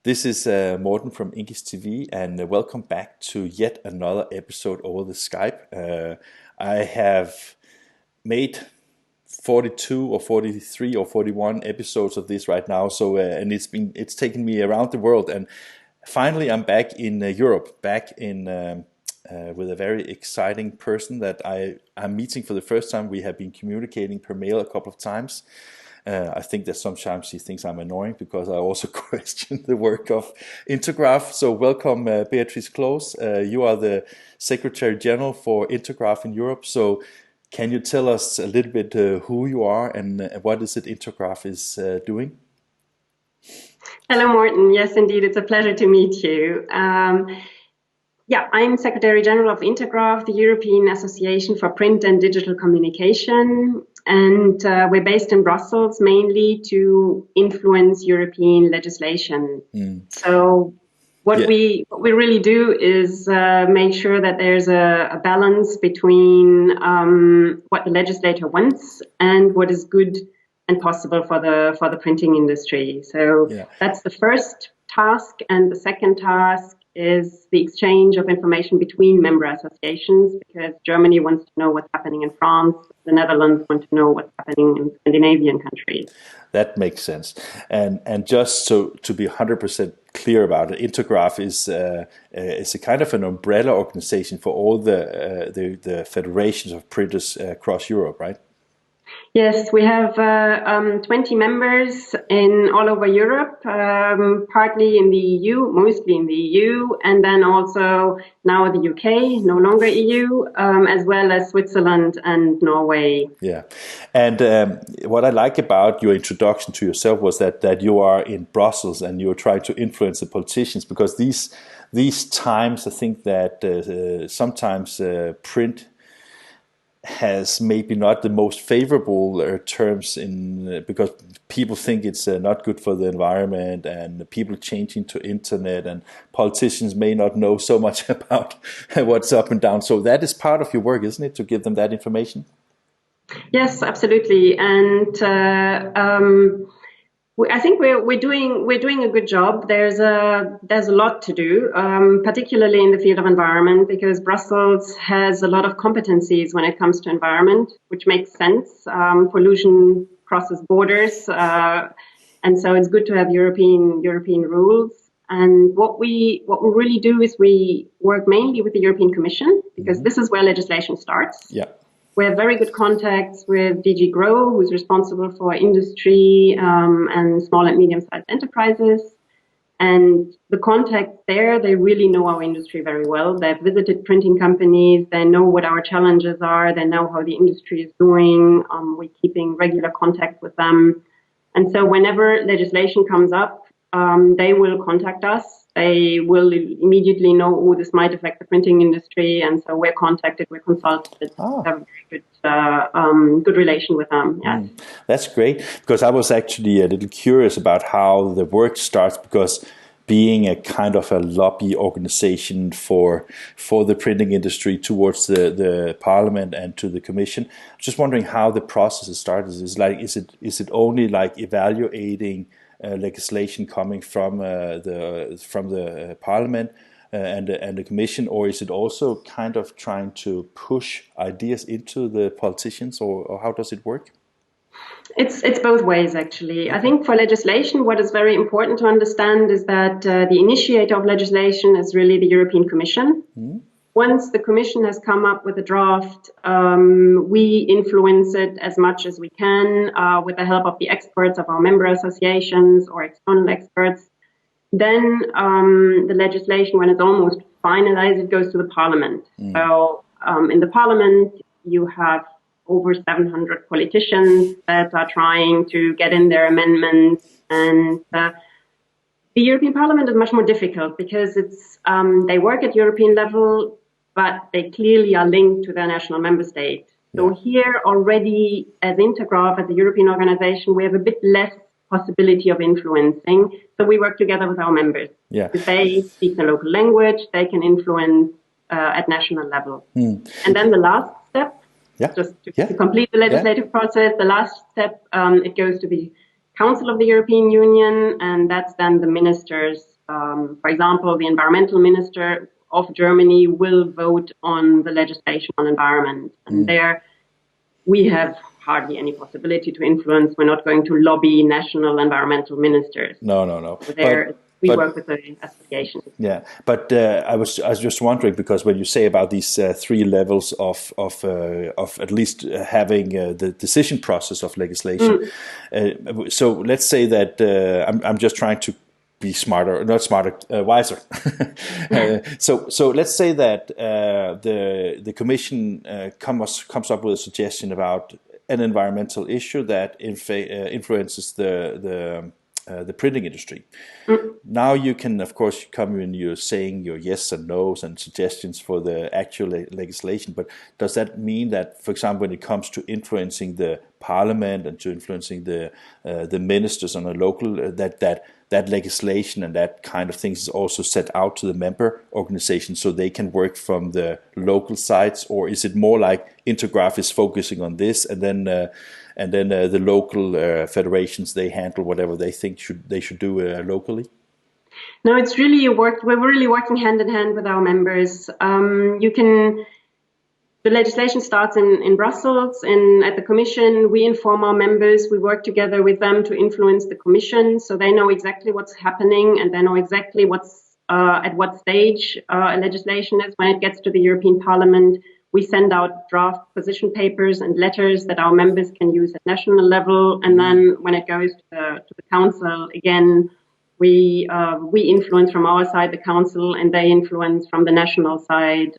This is Morten from INKISH TV, and welcome back to yet another episode over the Skype. I have made 42 or 43 or 41 episodes of this right now, so and it's taken me around the world, and finally I'm back in Europe, back in with a very exciting person that I'm meeting for the first time. We have been communicating per mail a couple of times. I think that sometimes he thinks I'm annoying because I also question the work of Intergraf. So welcome, Beatrice Klose. You are the Secretary General for Intergraf in Europe. So can you tell us a little bit who you are and what is it Intergraf is doing? Hello, Morten. Yes, indeed. It's a pleasure to meet you. I'm Secretary General of Intergraf, the European Association for Print and Digital Communication. And we're based in Brussels mainly to influence European legislation. So what we really do is make sure that there's a balance between what the legislator wants and what is good and possible for the printing industry. So that's the first task, and the second task is the exchange of information between member associations, because Germany wants to know what's happening in France, the Netherlands want to know what's happening in Scandinavian countries. That makes sense. And just so to be 100% clear about it, Intergraf is a kind of an umbrella organization for all the federations of printers across Europe, right? Yes, we have 20 members all over Europe, partly in the EU, mostly in the EU, and then also now the UK, no longer EU, as well as Switzerland and Norway. Yeah, and what I like about your introduction to yourself was that you are in Brussels and you're trying to influence the politicians, because these times, I think that sometimes print has maybe not the most favorable terms because people think it's not good for the environment, and people changing to internet, and politicians may not know so much about what's up and down. So that is part of your work, isn't it, to give them that information? Yes, absolutely. And I think we're doing a good job. There's a lot to do, particularly in the field of environment, because Brussels has a lot of competencies when it comes to environment, which makes sense. Pollution crosses borders, and so it's good to have European rules. And what we really do is we work mainly with the European Commission, because this is where legislation starts. Yeah. We have very good contacts with DG Grow, who's responsible for industry and small and medium-sized enterprises. And the contacts there, they really know our industry very well. They've visited printing companies. They know what our challenges are. They know how the industry is doing. We're keeping regular contact with them. And so whenever legislation comes up, they will contact us. They will immediately know, oh, this might affect the printing industry, and so we're contacted, we're consulted. Have a very good relation with them. Yes. That's great, because I was actually a little curious about how the work starts, because being a kind of a lobby organization for the printing industry towards the Parliament and to the Commission, just wondering how the process is started. Is it only like evaluating legislation coming from the Parliament and the Commission, or is it also kind of trying to push ideas into the politicians, or how does it work? It's both ways, actually. I think for legislation, what is very important to understand is that the initiator of legislation is really the European Commission. Once the Commission has come up with a draft, we influence it as much as we can with the help of the experts of our member associations or external experts. Then the legislation, when it's almost finalized, it goes to the Parliament. So in the Parliament, you have over 700 politicians that are trying to get in their amendments, and the European Parliament is much more difficult because they work at European level, but they clearly are linked to their national member state. So here already, as Intergraf, as a European organization, we have a bit less possibility of influencing. So we work together with our members. If they speak the local language, they can influence at national level. And then the last step, just to complete the legislative process, the last step, it goes to the Council of the European Union, and that's then the ministers for example, the environmental minister of Germany will vote on the legislation on environment. And there we have hardly any possibility to influence. We're not going to lobby national environmental ministers. No. So there, we work with the associations. Yeah, but I was just wondering, because when you say about these three levels of at least having the decision process of legislation, so let's say that I'm just trying to be smarter, not smarter, wiser. So let's say that the Commission comes up with a suggestion about an environmental issue that influences the printing industry. Now you can, of course, come in, you're saying your yes and no's and suggestions for the actual legislation, but does that mean that, for example, when it comes to influencing the parliament and to influencing the ministers on a local, that legislation and that kind of things is also set out to the member organizations so they can work from the local sites? Or is it more like Intergraf is focusing on this, and then the local federations, they handle whatever they think they should do locally? No, it's really we're really working hand in hand with our members. The legislation starts in Brussels, and at the Commission, we inform our members. We work together with them to influence the Commission, so they know exactly what's happening, and they know exactly what's at what stage legislation is. When it gets to the European Parliament, we send out draft position papers and letters that our members can use at national level, and then when it goes to the Council, again, we influence from our side the Council, and they influence from the national side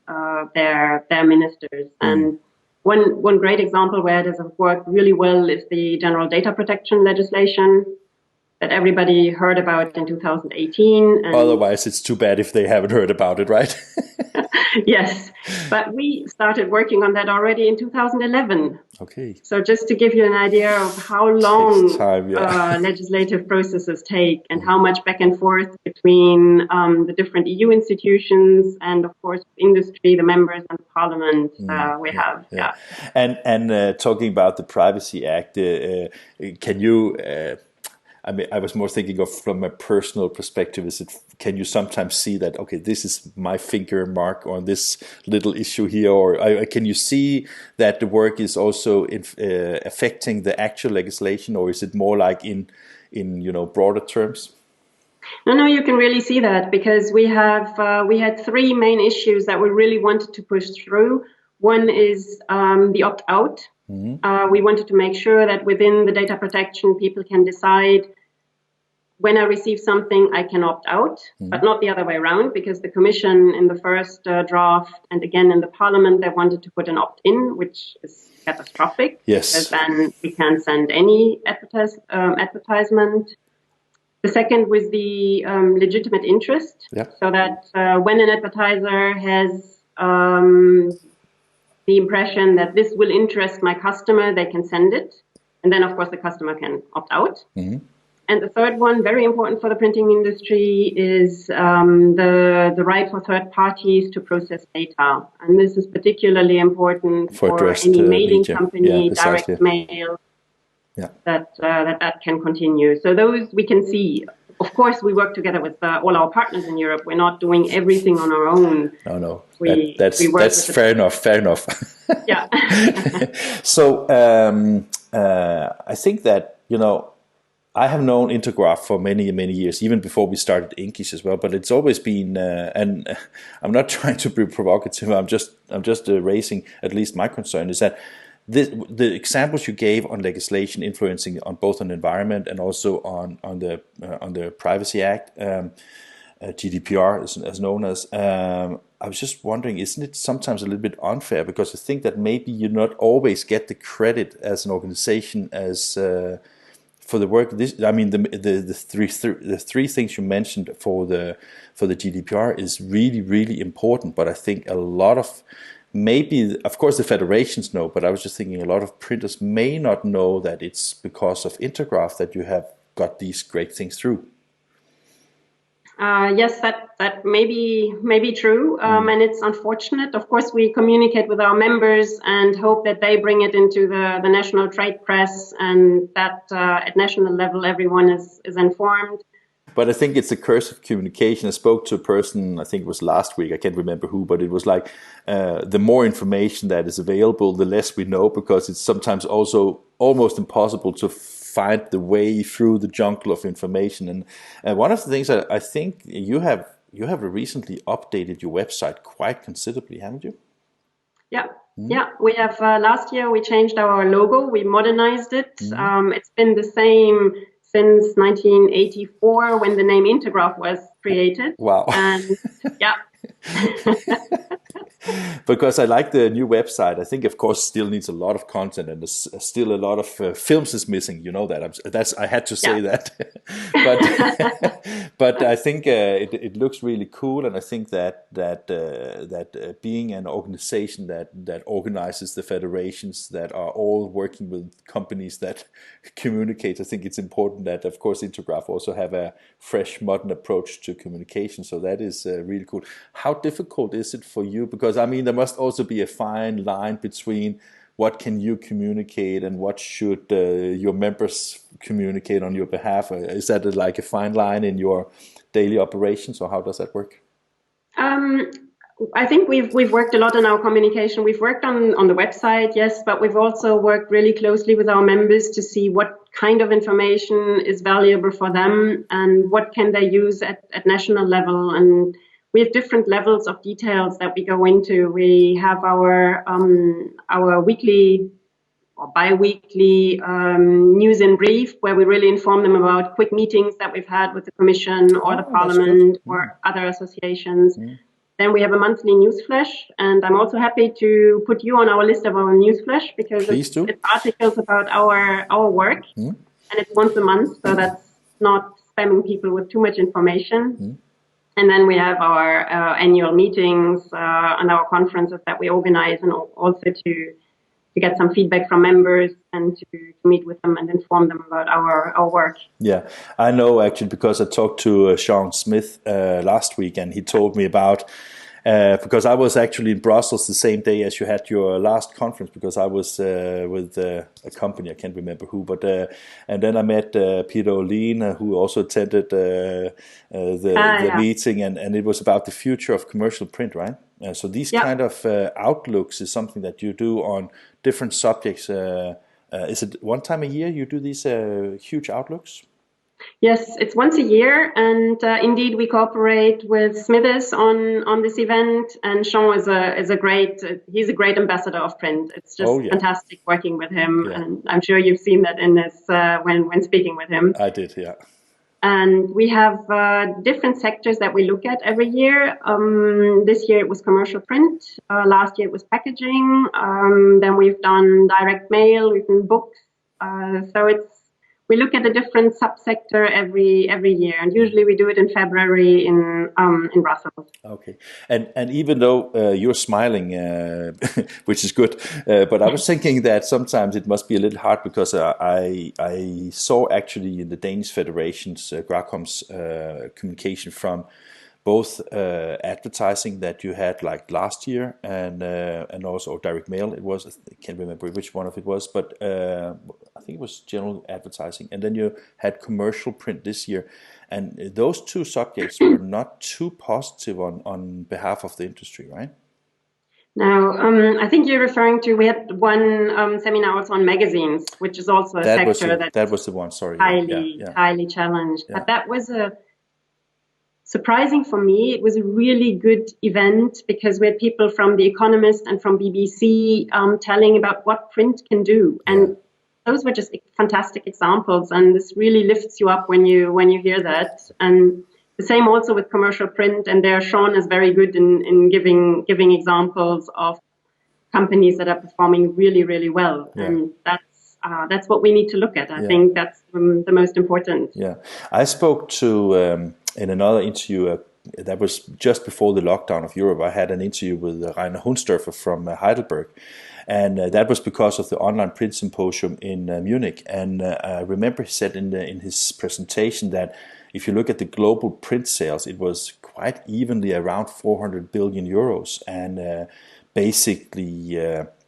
their ministers. And one great example where it has worked really well is the general data protection legislation that everybody heard about in 2018. And otherwise, it's too bad if they haven't heard about it, right? Yes, but we started working on that already in 2011. Okay. So just to give you an idea of how long time, legislative processes take, and how much back and forth between the different EU institutions and, of course, industry, the members and the parliament we have. Yeah. And talking about the Privacy Act, can you... I mean, I was more thinking of from a personal perspective. Can you sometimes see that, okay, this is my finger mark on this little issue here, or can you see that the work is also affecting the actual legislation, or is it more like in broader terms? No, you can really see that, because we had three main issues that we really wanted to push through. One is the opt-out. We wanted to make sure that within the data protection, people can decide, when I receive something, I can opt out, but not the other way around, because the Commission in the first draft and again in the Parliament, they wanted to put an opt-in, which is catastrophic. Yes. Because then we can't send any advertisement. The second was the legitimate interest, so that when an advertiser has the impression that this will interest my customer, they can send it. And then, of course, the customer can opt out. And the third one, very important for the printing industry, is the right for third parties to process data. And this is particularly important for any mailing company, direct mail, that can continue. So those we can see. Of course, we work together with all our partners in Europe. We're not doing everything on our own. No. That's fair enough. Yeah. So I think that, I have known Intergraf for many, many years, even before we started INKISH as well. But it's always been, and I'm not trying to be provocative. I'm just raising at least my concern is that the examples you gave on legislation influencing on both on environment and also on the Privacy Act, GDPR as known as. I was just wondering, isn't it sometimes a little bit unfair, because I think that maybe you not always get the credit as an organization as for the work. The three things you mentioned for the GDPR is really, really important. But I think a lot of, maybe, of course, the federations know, but I was just thinking a lot of printers may not know that it's because of Intergraf that you have got these great things through. Yes, that may be true, and it's unfortunate. Of course, we communicate with our members and hope that they bring it into the national trade press, and that at national level everyone is informed. but I think it's a curse of communication. I spoke to a person, I think it was last week, I can't remember who, but it was like the more information that is available, the less we know, because it's sometimes also almost impossible to find the way through the jungle of information. And one of the things I think you have recently updated your website quite considerably, haven't you? Yeah. Yeah, we have last year we changed our logo, we modernized it. It's been the same since 1984 when the name Intergraf was created. Wow. And yeah. Because I like the new website. I think, of course, still needs a lot of content, and there's still a lot of films is missing. You know that. I had to say that. but I think it looks really cool, and I think that being an organization that organizes the federations that are all working with companies that communicate, I think it's important that, of course, Intergraf also have a fresh, modern approach to communication. So that is really cool. How difficult is it for you? Because I mean, there must also be a fine line between what can you communicate and what should your members communicate on your behalf. Is that like a fine line in your daily operations, or how does that work? I think we've worked a lot on our communication. We've worked on the website, yes, but we've also worked really closely with our members to see what kind of information is valuable for them and what can they use at national level. And we have different levels of details that we go into. We have our weekly or bi-weekly news in brief, where we really inform them about quick meetings that we've had with the Commission or the Parliament or other associations. Then we have a monthly news flash, and I'm also happy to put you on our list of our news flash, because it's articles about our work, and it's once a month, so that's not spamming people with too much information. And then we have our annual meetings and our conferences that we organize, and also to get some feedback from members and to meet with them and inform them about our work. Yeah, I know actually, because I talked to Sean Smith last week, and he told me about, because I was actually in Brussels the same day as you had your last conference, because I was with a company, I can't remember who, but and then I met Peter Olin, who also attended the meeting, and it was about the future of commercial print, right? So these kind of outlooks is something that you do on different subjects. Is it one time a year you do these huge outlooks? Yes, it's once a year, and indeed we cooperate with Smithers on this event. And Sean is a great ambassador of print. It's just fantastic working with him, and I'm sure you've seen that in this when speaking with him. I did, yeah. And we have different sectors that we look at every year. This year it was commercial print. Last year it was packaging. Then we've done direct mail. We've done books. So we look at a different subsector every year, and usually we do it in February in Brussels. Okay, and even though you're smiling, which is good, but I was thinking that sometimes it must be a little hard, because I saw actually in the Danish Federation's Gracom's communication from both advertising that you had like last year, and also direct mail. It was, I can't remember which one of it was, but I think it was general advertising. And then you had commercial print this year, and those two subjects were not too positive on behalf of the industry, right? Now, I think you're referring to, we had one seminar also on magazines, which is also a sector that was the one. Sorry, highly challenged. Yeah. But that was surprising for me. It was a really good event, because we had people from The Economist and from BBC telling about what print can do, and those were just fantastic examples. And this really lifts you up when you hear that. And the same also with commercial print, and there Sean is very good in giving examples of companies that are performing really, really well, and that's what we need to look at. I think that's the most important. Yeah, I spoke to in another interview that was just before the lockdown of Europe. I had an interview with Rainer Hundsdorfer from Heidelberg, and that was because of the online print symposium in Munich. And I remember he said in his presentation that if you look at the global print sales, it was quite evenly around 400 billion euros, and basically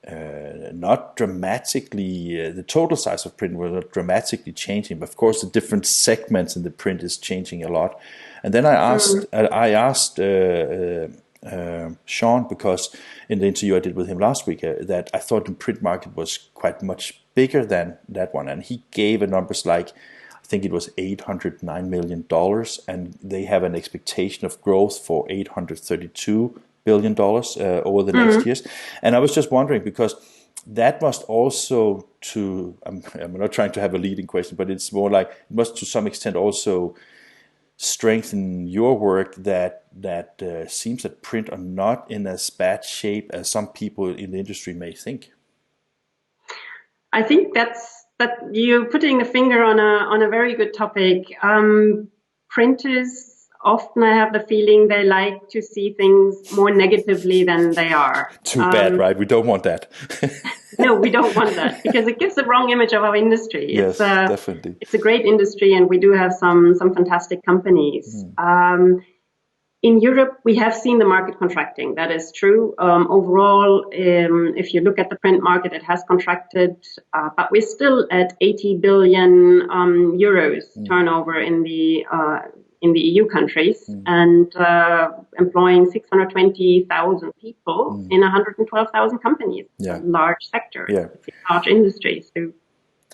not dramatically, the total size of print was not dramatically changing, but of course the different segments in the print is changing a lot. And then I asked Sean, because in the interview I did with him last week, that I thought the print market was quite much bigger than that one, and he gave a numbers like, I think it was $809 million, and they have an expectation of growth for $832 billion over the next years. And I was just wondering, because that must also, I'm not trying to have a leading question, but it's more like it must to some extent also strengthen your work that seems that print are not in as bad shape as some people in the industry may think. I think that you're putting the finger on a very good topic. Printers often, I have the feeling, they like to see things more negatively than they are. Too bad, right? We don't want that. No, we don't want that, because it gives the wrong image of our industry. Yes, definitely. It's a great industry, and we do have some fantastic companies. In Europe, we have seen the market contracting. That is true. Overall, if you look at the print market, it has contracted, but we're still at 80 billion euros turnover in the EU countries, and employing 620,000 people in 112,000 companies. Yeah. It's a large sector. It's a large industry. So.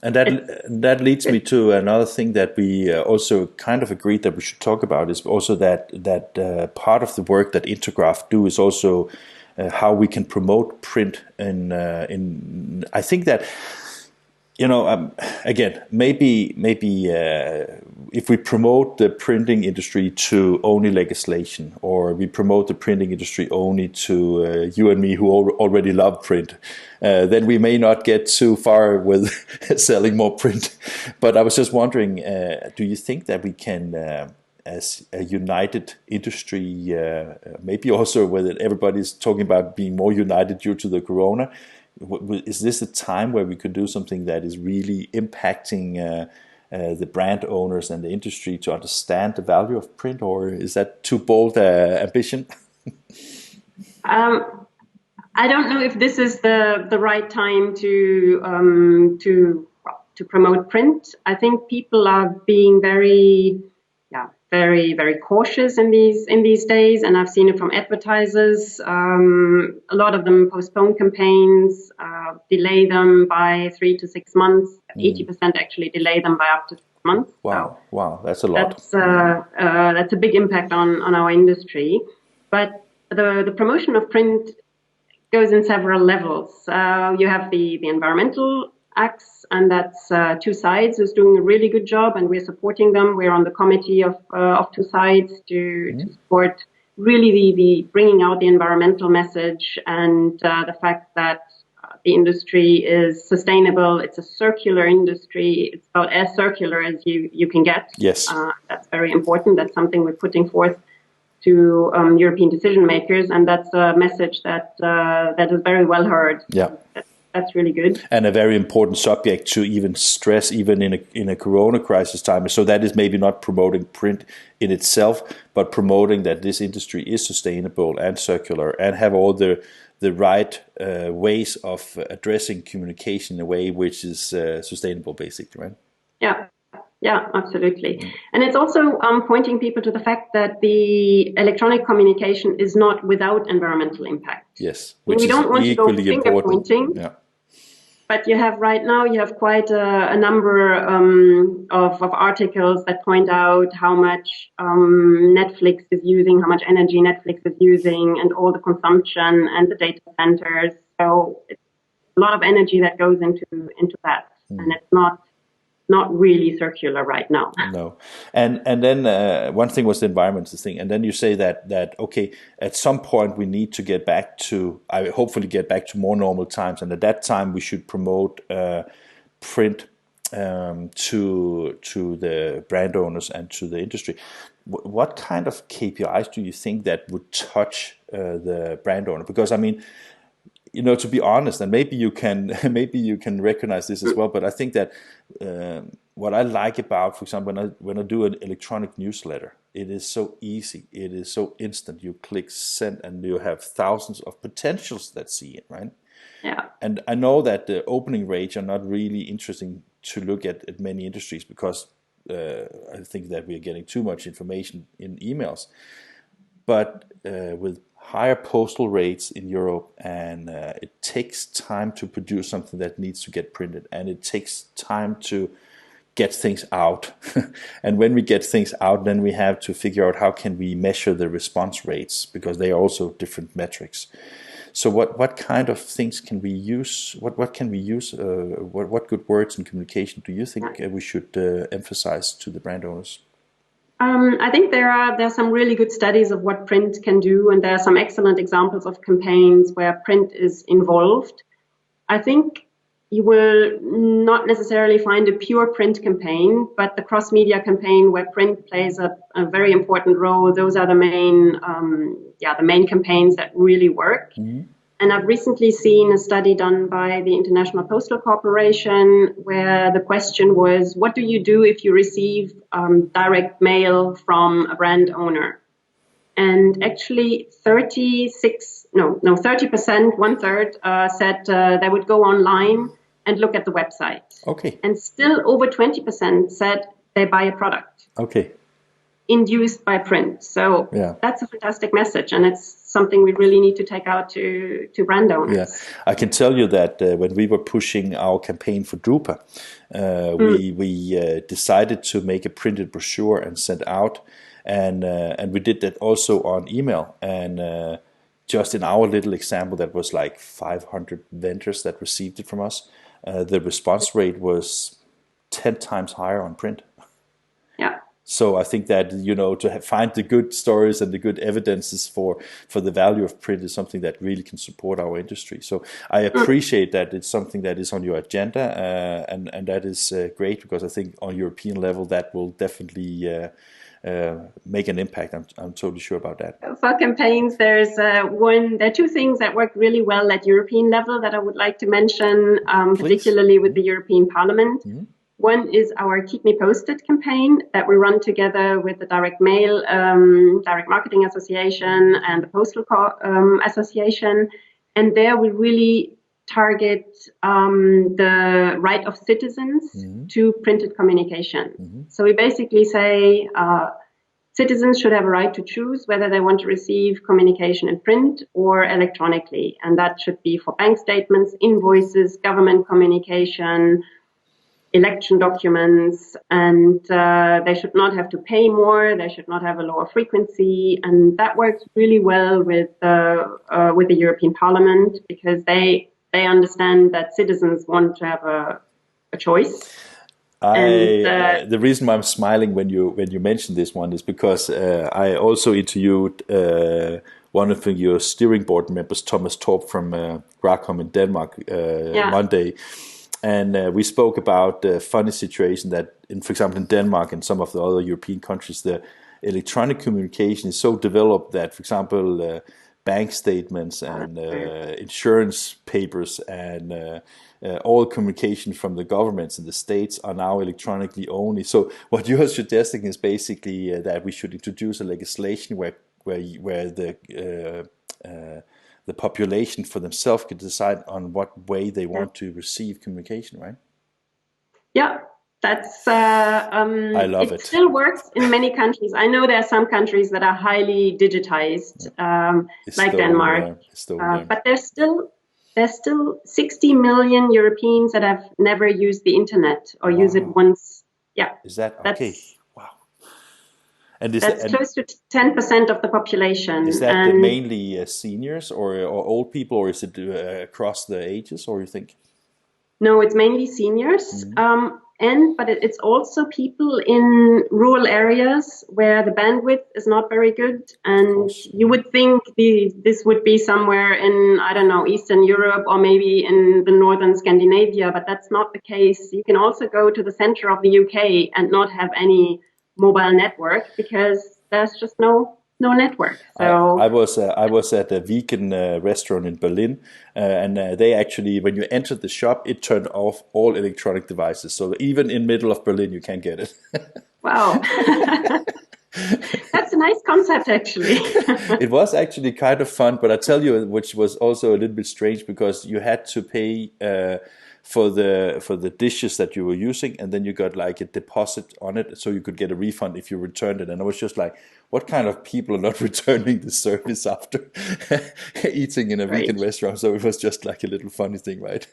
And that leads me to another thing that we also kind of agreed that we should talk about, is also that part of the work that Intergraf do is also how we can promote print in I think that, again, maybe if we promote the printing industry to only legislation, or we promote the printing industry only to you and me who already love print, then we may not get too far with selling more print. But I was just wondering, do you think that we can, as a united industry, maybe also whether everybody's talking about being more united due to the corona, is this a time where we could do something that is really impacting the brand owners and the industry to understand the value of print, or is that too bold ambition? I don't know if this is the right time to promote print. I think people are being very cautious in these days, and I've seen it from advertisers. A lot of them postpone campaigns, delay them by 3 to 6 months. 80% actually delay them by up to 6 months. Wow, so wow, that's a lot. That's a big impact on our industry. But the promotion of print goes in several levels. You have the environmental acts, and that's Two Sides is doing a really good job, and we're supporting them. We're on the committee of Two Sides to support really the bringing out the environmental message, and the fact that the industry is sustainable. It's a circular industry. It's about as circular as you can get. Yes, that's very important. That's something we're putting forth to European decision makers, and that's a message that is very well heard. Yeah. That's really good. And a very important subject to even stress, even in a corona crisis time. So that is maybe not promoting print in itself, but promoting that this industry is sustainable and circular, and have all the right ways of addressing communication in a way which is sustainable, basically, right? Yeah, absolutely. And it's also pointing people to the fact that the electronic communication is not without environmental impact. Yes, which we don't want to go equally finger important. Pointing. Yeah. But you have quite a number of articles that point out how much Netflix is using, how much energy Netflix is using, and all the consumption and the data centers. So it's a lot of energy that goes into that, and it's not really circular right now. No, and then one thing was the environmental thing, and then you say that okay, at some point we need to get back to, hopefully get back to more normal times, and at that time we should promote print to the brand owners and to the industry. What kind of KPIs do you think that would touch the brand owner? Because I mean, to be honest, and maybe you can recognize this as well, but I think that what I like about, for example, when I do an electronic newsletter, it is so easy, it is so instant. You click send, and you have thousands of potentials that see it, right? Yeah. And I know that the opening rates are not really interesting to look at many industries because I think that we are getting too much information in emails. But with higher postal rates in Europe, and it takes time to produce something that needs to get printed, and it takes time to get things out. And when we get things out, then we have to figure out how can we measure the response rates, because they are also different metrics. So what kind of things can we use? What can we use? What good words in communication do you think we should emphasize to the brand owners? I think there are some really good studies of what print can do, and there are some excellent examples of campaigns where print is involved. I think you will not necessarily find a pure print campaign, but the cross-media campaign where print plays a very important role. Those are the main campaigns that really work. Mm-hmm. And I've recently seen a study done by the International Postal Corporation where the question was, what do you do if you receive direct mail from a brand owner? And actually 30%, one third, said they would go online and look at the website. Okay. And still over 20% said they buy a product. Okay. Induced by print. So that's a fantastic message, and it's something we really need to take out to brand owners. Yeah, I can tell you that when we were pushing our campaign for Drupa, we decided to make a printed brochure and send out, and we did that also on email. And just in our little example, that was like 500 vendors that received it from us. The response rate was 10 times higher on print. Yeah. So I think that, to find the good stories and the good evidences for the value of print is something that really can support our industry. So I appreciate that it's something that is on your agenda, and that is great, because I think on European level that will definitely make an impact. I'm totally sure about that. For campaigns, there are two things that work really well at European level that I would like to mention, particularly with the European Parliament. Mm-hmm. One is our Keep Me Posted campaign that we run together with the Direct Mail, Direct Marketing Association and the Postal Association. And there we really target the right of citizens to printed communication. Mm-hmm. So we basically say citizens should have a right to choose whether they want to receive communication in print or electronically. And that should be for bank statements, invoices, government communication, election documents, and they should not have to pay more. They should not have a lower frequency, and that works really well with the European Parliament, because they understand that citizens want to have a choice. The reason why I'm smiling when you mention this one is because I also interviewed one of your steering board members, Thomas Torp from Gracom in Denmark, Monday. And we spoke about the funny situation that, for example, in Denmark and some of the other European countries, the electronic communication is so developed that, for example, bank statements and insurance papers and all communication from the governments in the states are now electronically only. So what you are suggesting is basically that we should introduce a legislation where the population for themselves could decide on what way they want to receive communication, right? Yeah, that's. I love it. It still works in many countries. I know there are some countries that are highly digitized, like Denmark, but there's still 60 million Europeans that have never used the internet or use it once. Yeah, is that okay? Wow. And that's close to 10% of the population. Is that mainly seniors or old people, or is it across the ages, or you think? No, it's mainly seniors. But it's also people in rural areas where the bandwidth is not very good. And you would think this would be somewhere in, I don't know, Eastern Europe or maybe in the northern Scandinavia, but that's not the case. You can also go to the center of the UK and not have any mobile network because there's just no network. So I was at a vegan restaurant in Berlin, and they actually, when you entered the shop, it turned off all electronic devices. So even in middle of Berlin, you can't get it. Wow. That's a nice concept, actually. It was actually kind of fun, but I tell you, which was also a little bit strange because you had to pay for the dishes that you were using, and then you got like a deposit on it, so you could get a refund if you returned it. And I was just like, what kind of people are not returning the service after eating in a Right. vegan restaurant? So it was just like a little funny thing, right?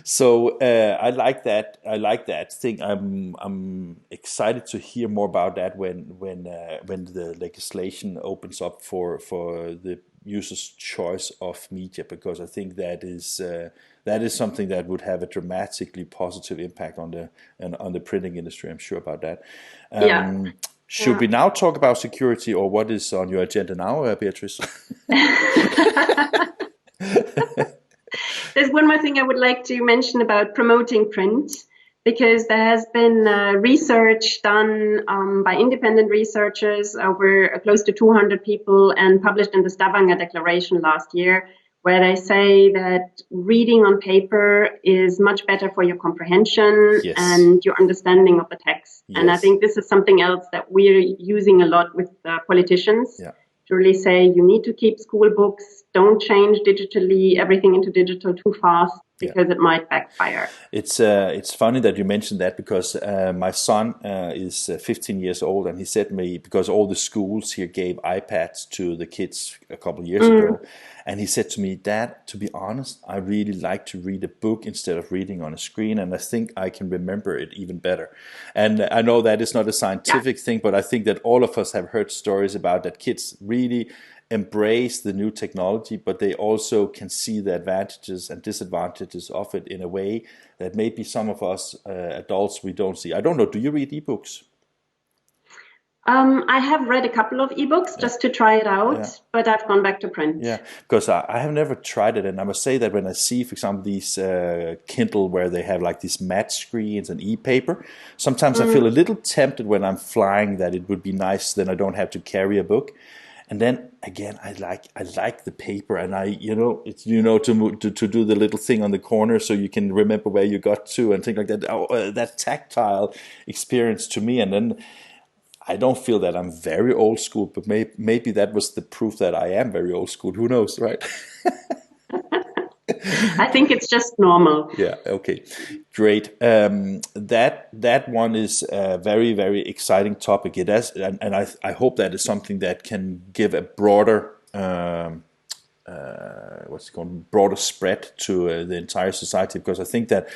So I like that. I like that thing. I'm excited to hear more about that when the legislation opens up for the user's choice of media, because I think that is something that would have a dramatically positive impact on the printing industry. I'm sure about that. Yeah. Should we now talk about security, or what is on your agenda now, Beatrice? There's one more thing I would like to mention about promoting print, because there has been research done by independent researchers, over close to 200 people, and published in the Stavanger Declaration last year, where they say that reading on paper is much better for your comprehension Yes. and your understanding of the text. Yes. And I think this is something else that we're using a lot with politicians. Yeah. To really say you need to keep school books, don't change digitally everything into digital too fast, because it might backfire. It's funny that you mentioned that, because my son is 15 years old, and he said to me, because all the schools here gave iPads to the kids a couple of years ago, and he said to me, Dad, to be honest, I really like to read a book instead of reading on a screen, and I think I can remember it even better. And I know that is not a scientific thing, but I think that all of us have heard stories about that kids really embrace the new technology, but they also can see the advantages and disadvantages of it in a way that maybe some of us adults, we don't see. I don't know, do you read ebooks? I have read a couple of ebooks just to try it out, but I've gone back to print. Yeah, because I have never tried it, and I must say that when I see, for example, these Kindle where they have like these matte screens and e-paper, sometimes I feel a little tempted when I'm flying that it would be nice, then I don't have to carry a book. And then again, I like the paper, and it's to do the little thing on the corner so you can remember where you got to and things like that. That tactile experience to me, and then I don't feel that I'm very old school, but maybe that was the proof that I am very old school. Who knows, right? I think it's just normal. Yeah. Okay. Great. That one is a very, very exciting topic. It is, and I hope that is something that can give a broader broader spread to the entire society, because I think that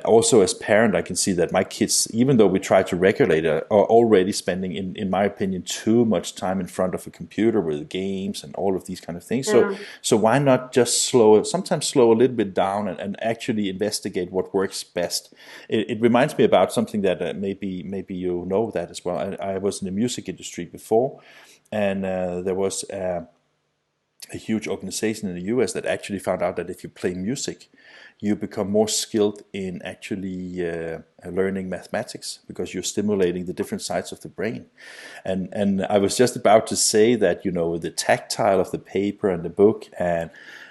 also as parent, I can see that my kids, even though we try to regulate it, are already spending, in my opinion, too much time in front of a computer with games and all of these kind of things. So why not just slow a little bit down and actually investigate what works best? It reminds me about something that maybe you know that as well. I was in the music industry before, and there was a huge organization in the US that actually found out that if you play music, you become more skilled in actually learning mathematics, because you're stimulating the different sides of the brain. And I was just about to say that, the tactile of the paper and the book, and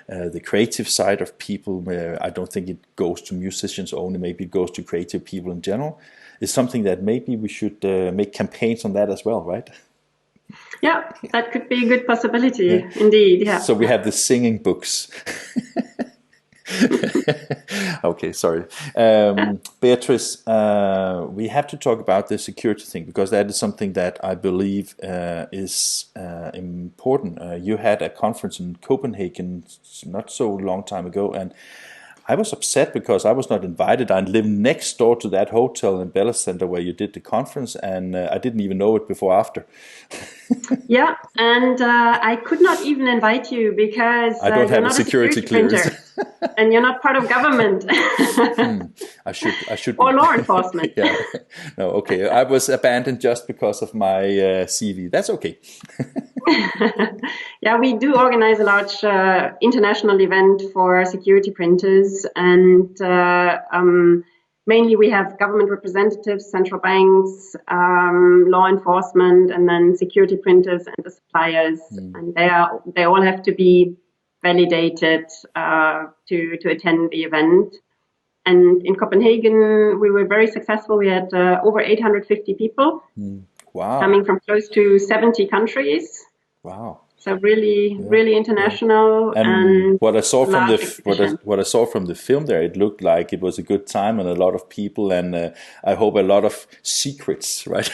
the creative side of people, I don't think it goes to musicians only, maybe it goes to creative people in general, is something that maybe we should make campaigns on that as well, right? Yeah, that could be a good possibility, indeed. Yeah. So we have the singing books. Okay, sorry. Beatrice, we have to talk about the security thing, because that is something that I believe is important. You had a conference in Copenhagen not so long time ago, and I was upset because I was not invited. I live next door to that hotel in Bella Center where you did the conference, and I didn't even know it before after. Yeah, and I could not even invite you because I don't have you're a not security clearance. And you're not part of government. I should Or be. law enforcement. Yeah. No, okay. I was abandoned just because of my CV. That's okay. Yeah, we do organize a large international event for security printers, and mainly we have government representatives, central banks, law enforcement, and then security printers and the suppliers, and they all have to be validated to attend the event. And in Copenhagen, we were very successful. We had over 850 people coming from close to 70 countries. Wow. So really international. Yeah. And what I saw from what I saw from the film there, it looked like it was a good time and a lot of people, and I hope a lot of secrets, right?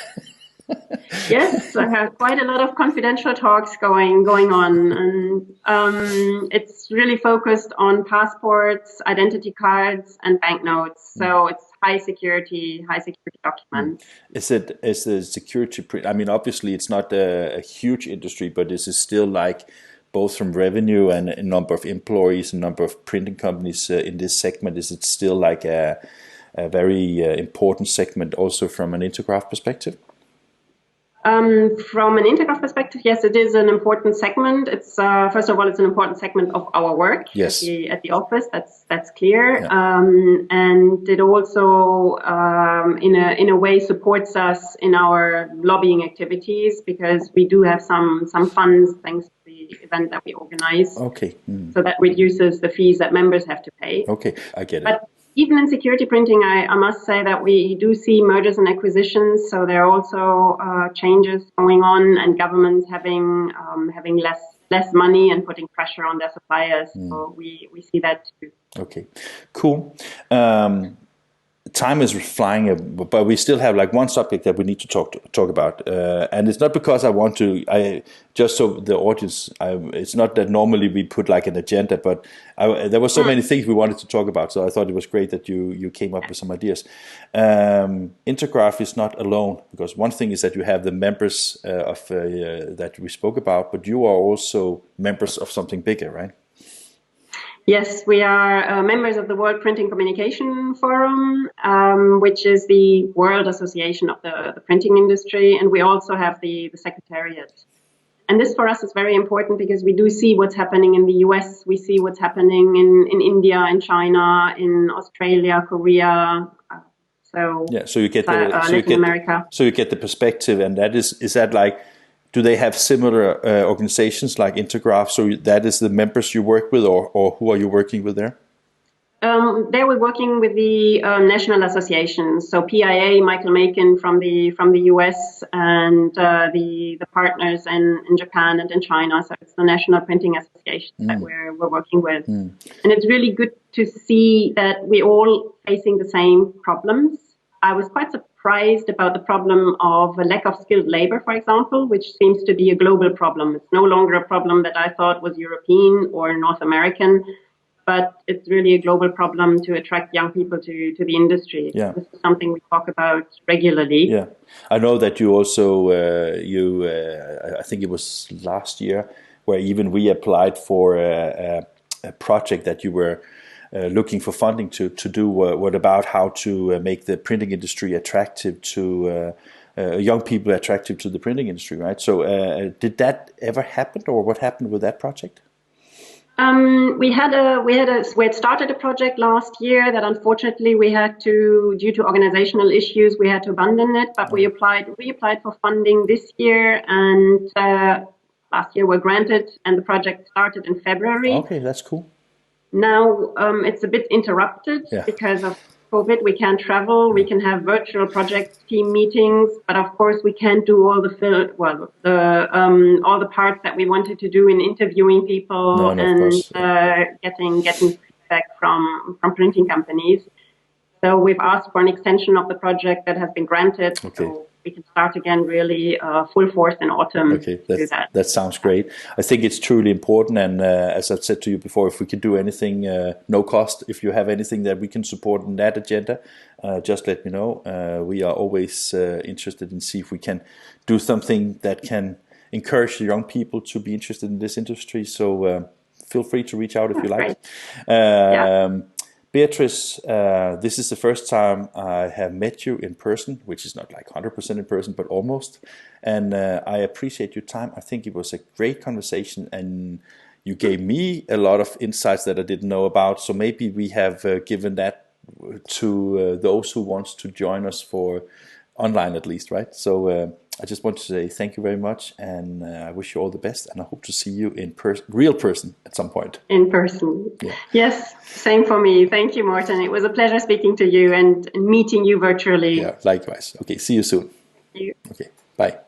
Yes, I have quite a lot of confidential talks going on, and it's really focused on passports, identity cards, and banknotes. So it's high security documents. Is the security print? I mean, obviously, it's not a huge industry, but is it still like both from revenue and a number of employees, a number of printing companies in this segment? Is it still like a very important segment, also from an Intergraf perspective? From an Intergraf perspective, yes, it is an important segment. It's first of all, it's an important segment of our work at the office. That's clear, and it also, in a way, supports us in our lobbying activities, because we do have some funds thanks to the event that we organize. Okay. So that reduces the fees that members have to pay. Okay, I get it. But even in security printing, I must say that we do see mergers and acquisitions. So there are also changes going on, and governments having less money and putting pressure on their suppliers. So we see that too. Okay, cool. Time is flying, but we still have like one subject that we need to talk about, and it's not because I want to. Just so the audience, it's not that normally we put like an agenda, but there were so many things we wanted to talk about, so I thought it was great that you came up with some ideas. Intergraf is not alone, because one thing is that you have the members of that we spoke about, but you are also members of something bigger, right? Yes, we are members of the World Printing Communication Forum, which is the world association of the printing industry, and we also have the Secretariat. And this for us is very important, because we do see what's happening in the US, we see what's happening in India, in China, in Australia, Korea. So you get Latin America. So you get the perspective, and that is that like, do they have similar organizations like Intergraf? So that is the members you work with, or who are you working with there? There we're working with the national associations. So PIA, Michael Macon from the US, and the partners in Japan and in China. So it's the National Printing Association that we're working with. And it's really good to see that we're all facing the same problems. I was quite surprised about the problem of a lack of skilled labor, for example, which seems to be a global problem. It's no longer a problem that I thought was European or North American, but it's really a global problem to attract young people to the industry. Yeah. This is something we talk about regularly. Yeah, I know that you also, I think it was last year, where even we applied for a project that you were looking for funding to do what about how to make the printing industry attractive to young people, attractive to the printing industry, right? So did that ever happen, or what happened with that project? We had started a project last year that unfortunately we had to, due to organizational issues, we had to abandon it. But we applied for funding this year, and last year were granted, and the project started in February. Okay, that's cool. Now it's a bit interrupted because of COVID. We can't travel. We can have virtual project team meetings, but of course we can't do all the parts that we wanted to do in interviewing people and getting feedback from printing companies. So we've asked for an extension of the project that has been granted. Okay. So we can start again really full force in autumn. Okay, that sounds great. I think it's truly important, and as I've said to you before, if we can do anything, no cost, if you have anything that we can support in that agenda, just let me know. We are always interested in see if we can do something that can encourage the young people to be interested in this industry. So feel free to reach out if you like. Beatrice, this is the first time I have met you in person, which is not like 100% in person, but almost. And I appreciate your time. I think it was a great conversation, and you gave me a lot of insights that I didn't know about. So maybe we have given that to those who want to join us for online at least, right? So I just want to say thank you very much, and I wish you all the best, and I hope to see you in real person at some point. In person. Yeah. Yes, same for me. Thank you, Martin. It was a pleasure speaking to you and meeting you virtually. Yeah, likewise. Okay, see you soon. Thank you. Okay, bye.